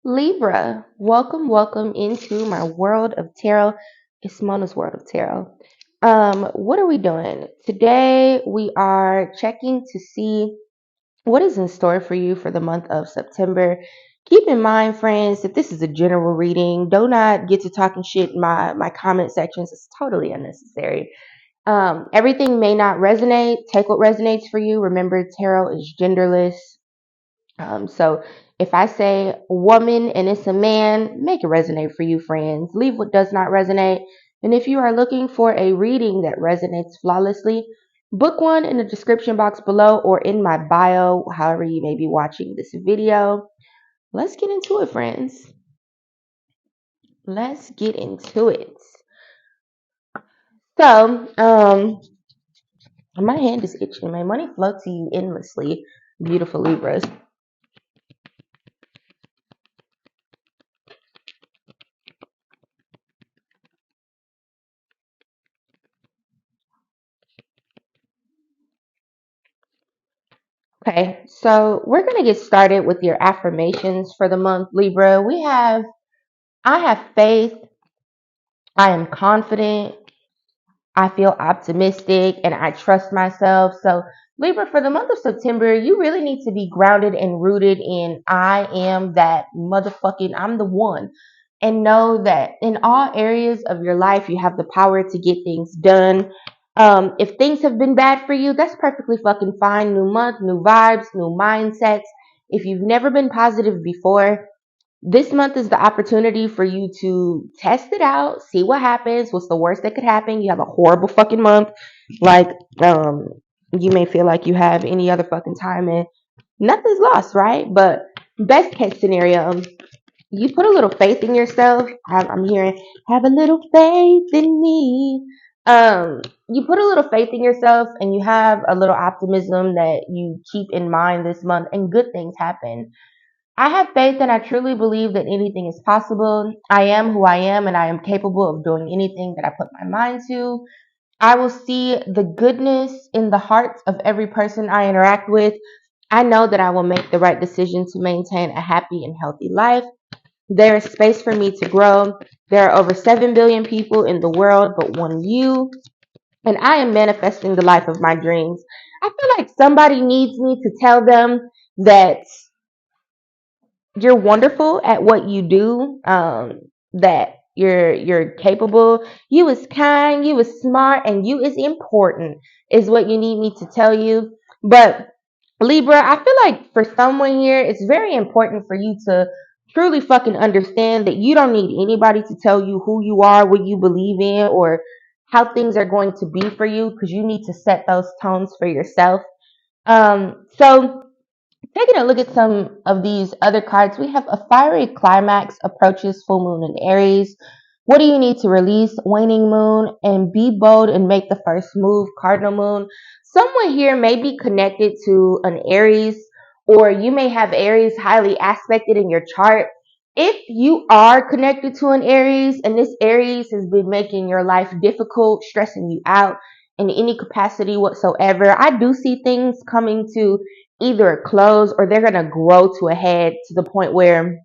Libra, welcome into my world of tarot. It's Mona's world of tarot. What are we doing? Today we are checking to see what is in store for you for the month of September. Keep in mind, friends, that this is a general reading. Do not get to talking shit in my comment sections. It's totally unnecessary. Everything may not resonate. Take what resonates for you. Remember, tarot is genderless. So if I say woman and it's a man, make it resonate for you, friends. Leave what does not resonate. And if you are looking for a reading that resonates flawlessly, book one in the description box below or in my bio, however you may be watching this video. Let's get into it, friends. Let's get into it. So, my hand is itching. My money flow to you endlessly, beautiful Libras. Okay, so we're going to get started with your affirmations for the month, Libra. I have faith, I am confident, I feel optimistic, and I trust myself. So, Libra, for the month of September, you really need to be grounded and rooted in I am that motherfucking, I'm the one. And know that in all areas of your life, you have the power to get things done. If things have been bad for you, that's perfectly fucking fine. New month, new vibes, new mindsets. If you've never been positive before, this month is the opportunity for you to test it out, see what happens, what's the worst that could happen. You have a horrible fucking month, like um, you may feel like you have any other fucking time, and nothing's lost, right? But best case scenario, you put a little faith in yourself. I'm hearing, have a little faith in me. You put a little faith in yourself, and you have a little optimism that you keep in mind this month, and good things happen. I have faith and I truly believe that anything is possible. I am who I am and I am capable of doing anything that I put my mind to. I will see the goodness in the hearts of every person I interact with. I know that I will make the right decision to maintain a happy and healthy life. There is space for me to grow. There are over 7 billion people in the world but one you. And I am manifesting the life of my dreams. I feel like somebody needs me to tell them that you're wonderful at what you do, that you're capable, you is kind, you is smart, and you is important is what you need me to tell you. But Libra, I feel like for someone here it's very important for you to truly fucking understand that you don't need anybody to tell you who you are, what you believe in, or how things are going to be for you, because you need to set those tones for yourself. So taking a look at some of these other cards, we have a fiery climax approaches full moon in Aries. What do you need to release? Waning moon, and be bold and make the first move, cardinal moon. Someone here may be connected to an Aries, or you may have Aries highly aspected in your chart. If you are connected to an Aries and this Aries has been making your life difficult, stressing you out in any capacity whatsoever, I do see things coming to either a close or they're going to grow to a head to the point where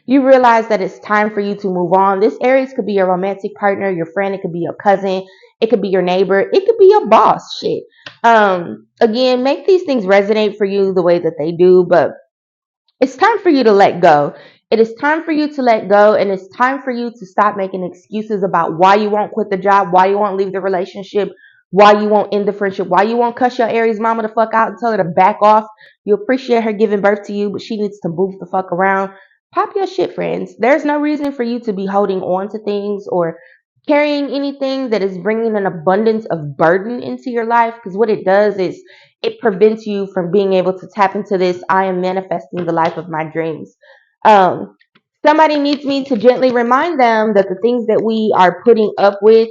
you realize that it's time for you to move on. This Aries could be your romantic partner, your friend, it could be your cousin, it could be your neighbor, it could be your boss. Shit. Again, make these things resonate for you the way that they do, but it's time for you to let go. It is time for you to let go, and it's time for you to stop making excuses about why you won't quit the job, why you won't leave the relationship, why you won't end the friendship, why you won't cuss your Aries mama the fuck out and tell her to back off. You appreciate her giving birth to you, but she needs to move the fuck around. Pop your shit, friends. There's no reason for you to be holding on to things or carrying anything that is bringing an abundance of burden into your life, because what it does is it prevents you from being able to tap into this I am manifesting the life of my dreams. um, Somebody needs me to gently remind them that the things that we are putting up with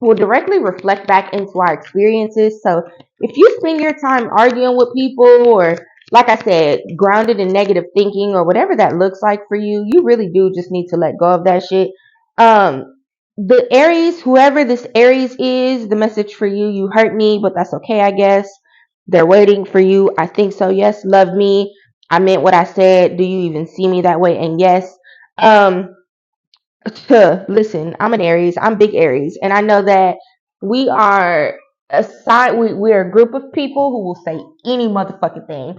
will directly reflect back into our experiences. So if you spend your time arguing with people, or like I said, grounded in negative thinking or whatever that looks like for you, you really do just need to let go of that shit. The Aries, whoever this Aries is, the message for you: you hurt me, but that's okay, I guess. They're waiting for you. I think so. Yes, love me. I meant what I said. Do you even see me that way? And yes, um, listen, I'm an Aries. I'm big Aries, and I know that we are we're a group of people who will say any motherfucking thing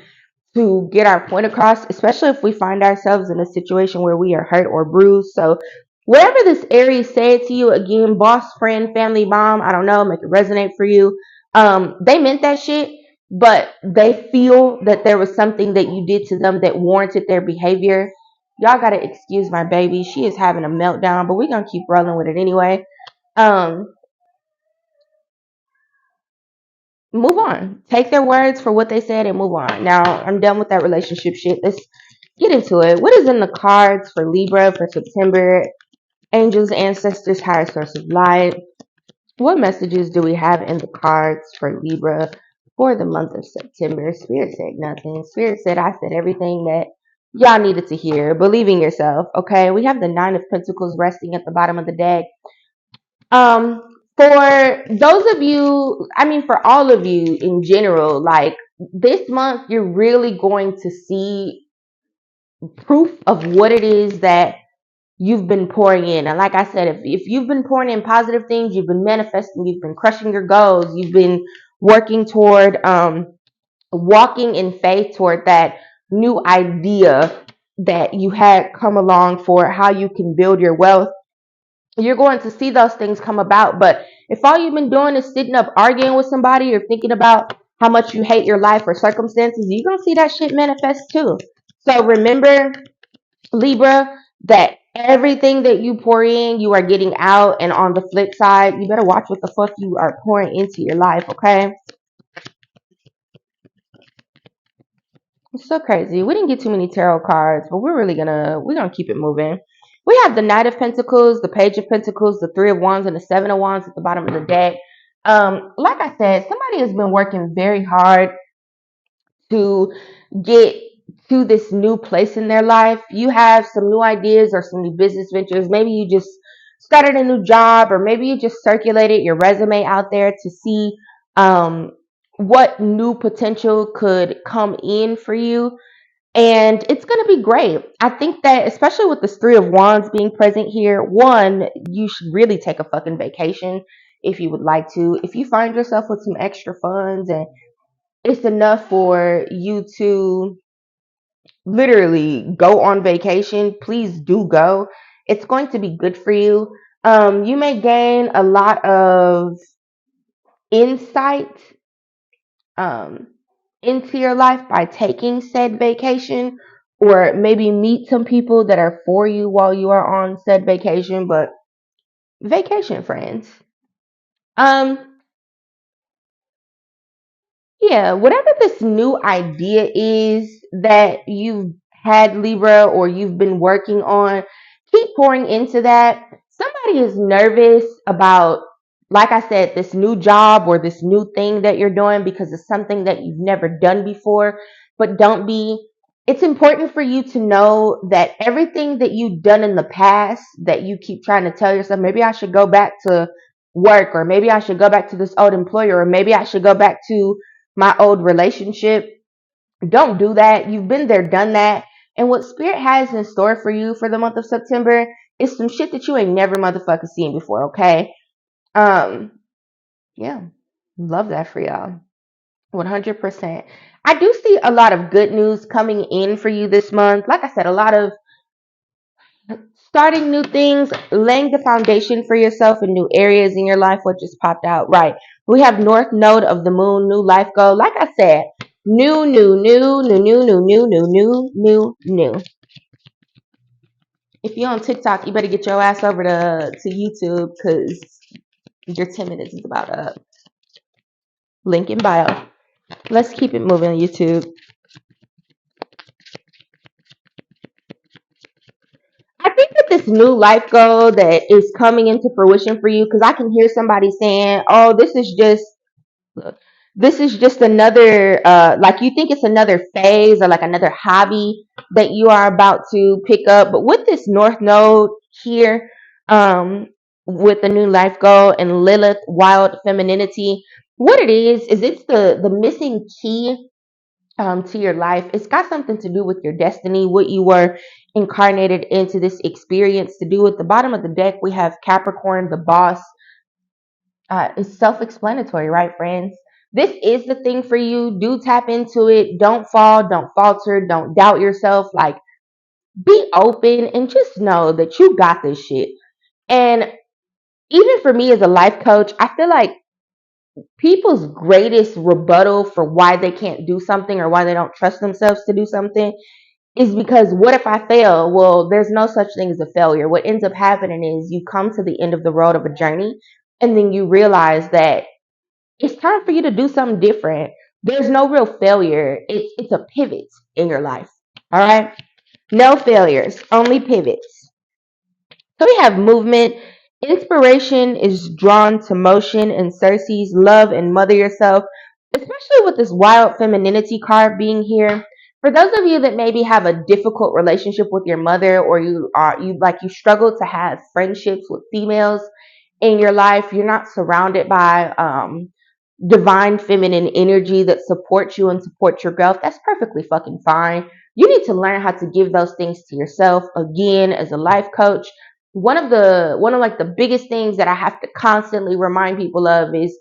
to get our point across, especially if we find ourselves in a situation where we are hurt or bruised. So, whatever this Aries said to you, again, boss, friend, family, mom, I don't know, make it resonate for you. They meant that shit, but they feel that there was something that you did to them that warranted their behavior. Y'all gotta excuse my baby. She is having a meltdown, but we're gonna keep rolling with it anyway. Um, Move on. Take their words for what they said and move on. Now, I'm done with that relationship shit. Let's get into it. What is in the cards for Libra for September? Angels, ancestors, higher source of light. What messages do we have in the cards for Libra for the month of September? Spirit said nothing. Spirit said I said everything that y'all needed to hear. Believe in yourself, okay? We have the Nine of Pentacles resting at the bottom of the deck. For those of you, I mean, for all of you in general, like this month, you're really going to see proof of what it is that you've been pouring in. And like I said, if you've been pouring in positive things, you've been manifesting, you've been crushing your goals, you've been working toward, walking in faith toward that new idea that you had come along for how you can build your wealth, you're going to see those things come about. But if all you've been doing is sitting up arguing with somebody or thinking about how much you hate your life or circumstances, you're going to see that shit manifest too. So remember, Libra, that everything that you pour in, you are getting out. And on the flip side, you better watch what the fuck you are pouring into your life, okay? It's so crazy. We didn't get too many tarot cards, but we're gonna keep it moving. We have the Knight of Pentacles, the Page of Pentacles, the Three of Wands, and the Seven of Wands at the bottom of the deck. Like I said, somebody has been working very hard to get to this new place in their life. You have some new ideas or some new business ventures. Maybe you just started a new job, or maybe you just circulated your resume out there to see um, what new potential could come in for you. And it's going to be great. I think that, especially with this Three of Wands being present here, one, you should really take a fucking vacation if you would like to. If you find yourself with some extra funds and it's enough for you to literally go on vacation, please do go. It's going to be good for you. You may gain a lot of insight um, into your life by taking said vacation, or maybe meet some people that are for you while you are on said vacation. But vacation, friends. Um, Yeah, whatever this new idea is that you've had, Libra, or you've been working on, keep pouring into that. Somebody is nervous about, like I said, this new job or this new thing that you're doing because it's something that you've never done before. But don't be, it's important for you to know that everything that you've done in the past that you keep trying to tell yourself, maybe I should go back to work, or maybe I should go back to this old employer, or maybe I should go back to my old relationship. Don't do that. You've been there, done that. And what Spirit has in store for you for the month of September is some shit that you ain't never motherfucking seen before, okay? Um, yeah. Love that for y'all. 100%. I do see a lot of good news coming in for you this month. Like I said, a lot of starting new things, laying the foundation for yourself in new areas in your life. What just popped out? Right. We have North Node of the Moon, new life goal. Like I said, new, new, new, new, new, new, new, new, new, new, new. If you're on TikTok, you better get your ass over to YouTube, because your 10 minutes is about up. Link in bio. Let's keep it moving on YouTube. I think that this new life goal that is coming into fruition for you, because I can hear somebody saying, oh, this is just another, like, you think it's another phase or like another hobby that you are about to pick up. But with this North Node here, um, with the new life goal and Lilith, wild femininity, what it is it's the missing key to your life. It's got something to do with your destiny, what you were incarnated into this experience to do. At the bottom of the deck, we have Capricorn, the boss. It's self-explanatory, right, friends? This is the thing for you. Do tap into it. Don't fall. Don't falter. Don't doubt yourself. Like, be open and just know that you got this shit. And even for me as a life coach, I feel like people's greatest rebuttal for why they can't do something or why they don't trust themselves to do something is because what if I fail? Well, there's no such thing as a failure. What ends up happening is you come to the end of the road of a journey and then you realize that it's time for you to do something different. There's no real failure. It's a pivot in your life. All right? No failures, only pivots. So we have movement. Inspiration is drawn to motion and Cersei's love and mother yourself, especially with this wild femininity card being here. For those of you that maybe have a difficult relationship with your mother, or you struggle to have friendships with females in your life, you're not surrounded by divine feminine energy that supports you and supports your growth, that's perfectly fucking fine. You need to learn how to give those things to yourself. Again, as a life coach, one of like the biggest things that I have to constantly remind people of is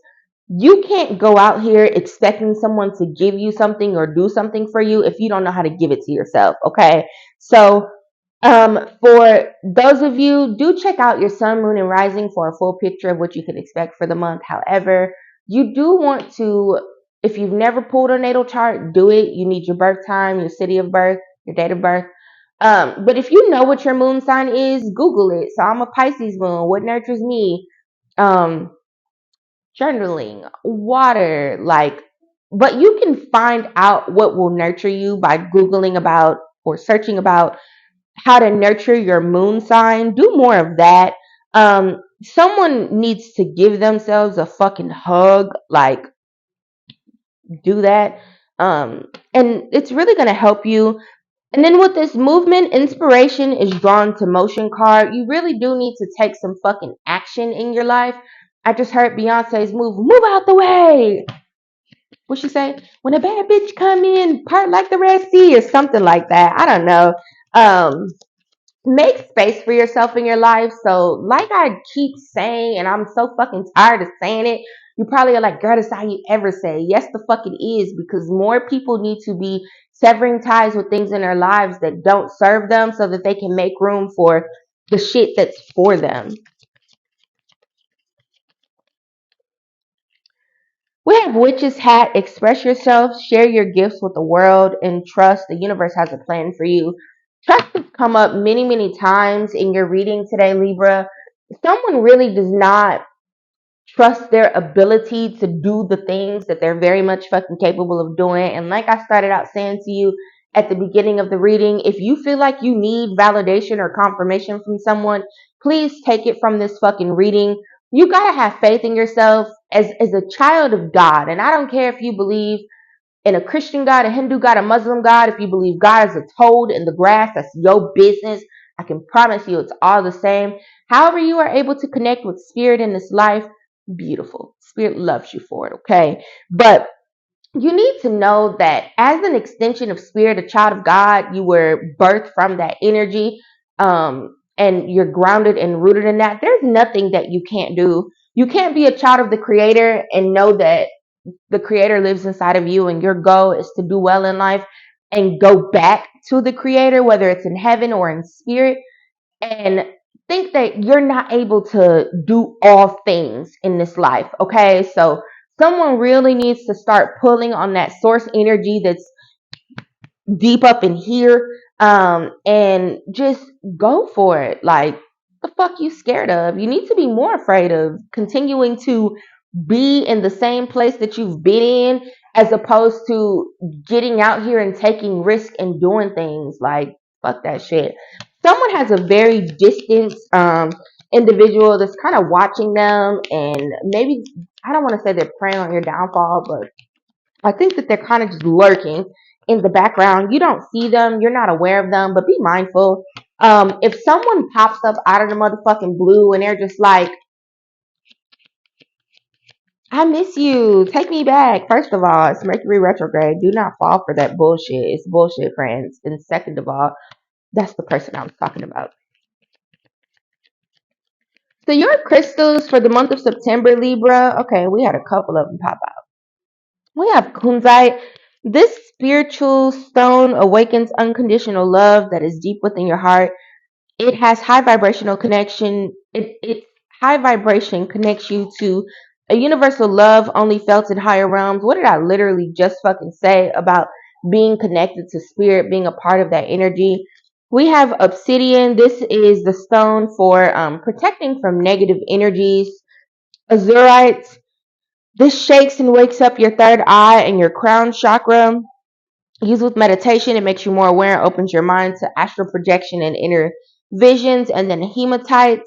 you can't go out here expecting someone to give you something or do something for you if you don't know how to give it to yourself. Okay. So for those of you, do check out your sun, moon, and rising for a full picture of what you can expect for the month. However, you do want to, if you've never pulled a natal chart, do it. You need your birth time, your city of birth, your date of birth. But if you know what your moon sign is, Google it. So I'm a Pisces moon. What nurtures me? Um, Journaling, water, like, but you can find out what will nurture you by Googling about or searching about how to nurture your moon sign. Do more of that. Someone needs to give themselves a fucking hug. Like, do that. And it's really going to help you. And then with this movement, inspiration is drawn to motion card. You really do need to take some fucking action in your life. I just heard Beyonce's move out the way. What she say? When a bad bitch come in, part like the Red Sea or something like that. I don't know. Um, Make space for yourself in your life. So, like I keep saying, and I'm so fucking tired of saying it, you probably are like, girl, that's how you ever say. Yes, the fuck it is, because more people need to be severing ties with things in their lives that don't serve them so that they can make room for the shit that's for them. We have Witch's Hat. Express yourself, share your gifts with the world, and trust the universe has a plan for you. Trust has come up many, many times in your reading today, Libra. Someone really does not trust their ability to do the things that they're very much fucking capable of doing. And like I started out saying to you at the beginning of the reading, if you feel like you need validation or confirmation from someone, please take it from this fucking reading. You gotta have faith in yourself as a child of God. And I don't care if you believe in a Christian God, a Hindu God, a Muslim God. If you believe God is a toad in the grass, that's your business. I can promise you it's all the same. However, you are able to connect with spirit in this life, beautiful. Spirit loves you for it, okay? But you need to know that as an extension of spirit, a child of God, you were birthed from that energy, and you're grounded and rooted in that. There's nothing that you can't do. You can't be a child of the Creator and know that the Creator lives inside of you and your goal is to do well in life and go back to the Creator, whether it's in heaven or in spirit, and think that you're not able to do all things in this life. Okay, so someone really needs to start pulling on that source energy that's deep up in here, and just go for it. Like, the fuck you scared of? You need to be more afraid of continuing to be in the same place that you've been in, as opposed to getting out here and taking risk and doing things. Like, fuck that shit. Someone has a very distant individual that's kind of watching them, and maybe, I don't want to say they're preying on your downfall, but I think that they're kind of just lurking in the background. You don't see them, you're not aware of them, but be mindful. If someone pops up out of the motherfucking blue and they're just like, I miss you. Take me back. First of all, it's Mercury retrograde. Do not fall for that bullshit. It's bullshit, friends. And second of all, that's the person I was talking about. So your crystals for the month of September, Libra. Okay, we had a couple of them pop out. We have kunzite. This spiritual stone awakens unconditional love that is deep within your heart. It has high vibrational connection. Its high vibration connects you to a universal love only felt in higher realms. What did I literally just fucking say about being connected to spirit, being a part of that energy? We have obsidian. This is the stone for protecting from negative energies. Azurite. This shakes and wakes up your third eye and your crown chakra. Used with meditation, it makes you more aware and opens your mind to astral projection and inner visions. And then hematites,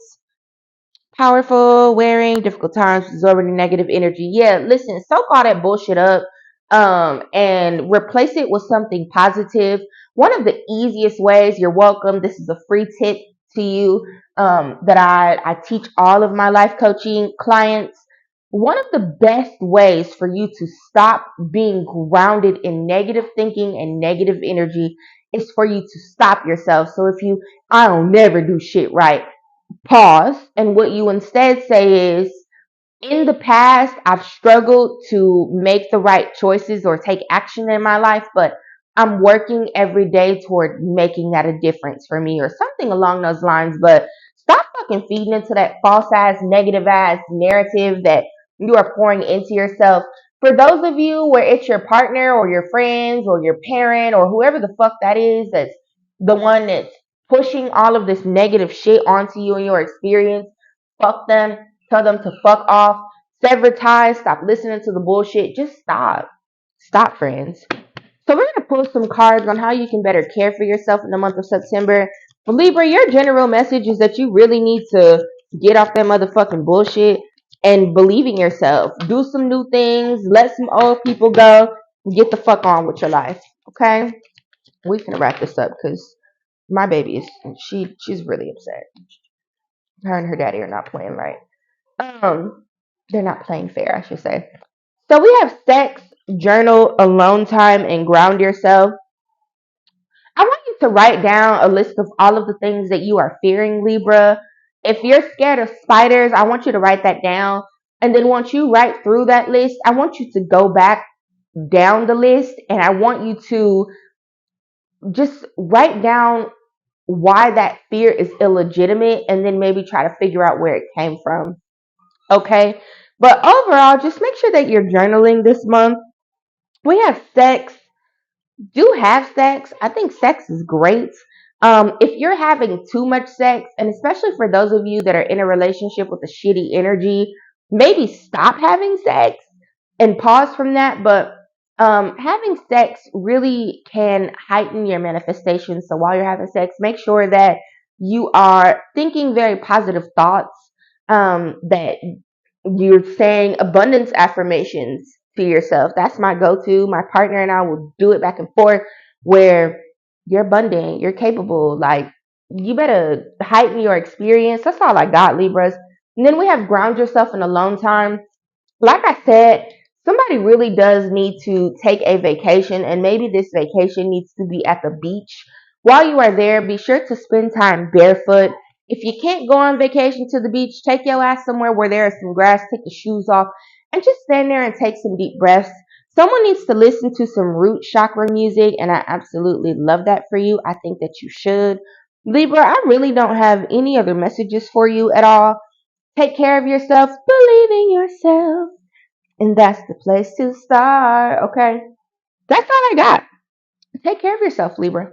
powerful, wearing, difficult times, absorbing negative energy. Yeah, listen, soak all that bullshit up and replace it with something positive. One of the easiest ways, you're welcome. This is a free tip to you that I teach all of my life coaching clients. One of the best ways for you to stop being grounded in negative thinking and negative energy is for you to stop yourself. So if you, I don't never do shit right, pause, and what you instead say is, in the past, I've struggled to make the right choices or take action in my life, but I'm working every day toward making that a difference for me or something along those lines. But stop fucking feeding into that false ass, negative ass narrative that you are pouring into yourself. For those of you where it's your partner or your friends or your parent or whoever the fuck that is, that's the one that's pushing all of this negative shit onto you and your experience, fuck them. Tell them to fuck off. Sever ties. Stop listening to the bullshit. Just stop. Stop, friends. So we're going to pull some cards on how you can better care for yourself in the month of September. But Libra, your general message is that you really need to get off that motherfucking bullshit and believe in yourself. Do some new things. Let some old people go. Get the fuck on with your life. Okay? We can wrap this up because my baby is she's really upset. Her and her daddy are not playing right. Um, they're not playing fair, I should say. So we have sex, journal, alone time, and ground yourself. I want you to write down a list of all of the things that you are fearing, Libra. If you're scared of spiders, I want you to write that down. And then once you write through that list, I want you to go back down the list and I want you to just write down why that fear is illegitimate and then maybe try to figure out where it came from. Okay. But overall, just make sure that you're journaling this month. We have sex. Do have sex. I think sex is great. If you're having too much sex, and especially for those of you that are in a relationship with a shitty energy, maybe stop having sex and pause from that. But having sex really can heighten your manifestation. So while you're having sex, make sure that you are thinking very positive thoughts, that you're saying abundance affirmations to yourself. That's my go-to. My partner and I will do it back and forth where you're abundant, you're capable. Like, you better heighten your experience. That's all I got, Libras. And then we have ground yourself in alone time. Like I said, somebody really does need to take a vacation, and maybe this vacation needs to be at the beach. While you are there, be sure to spend time barefoot. If you can't go on vacation to the beach, take your ass somewhere where there is some grass, take your shoes off, and just stand there and take some deep breaths. Someone needs to listen to some root chakra music, and I absolutely love that for you. I think that you should. Libra, I really don't have any other messages for you at all. Take care of yourself, believe in yourself. And that's the place to start. Okay. That's all I got. Take care of yourself, Libra.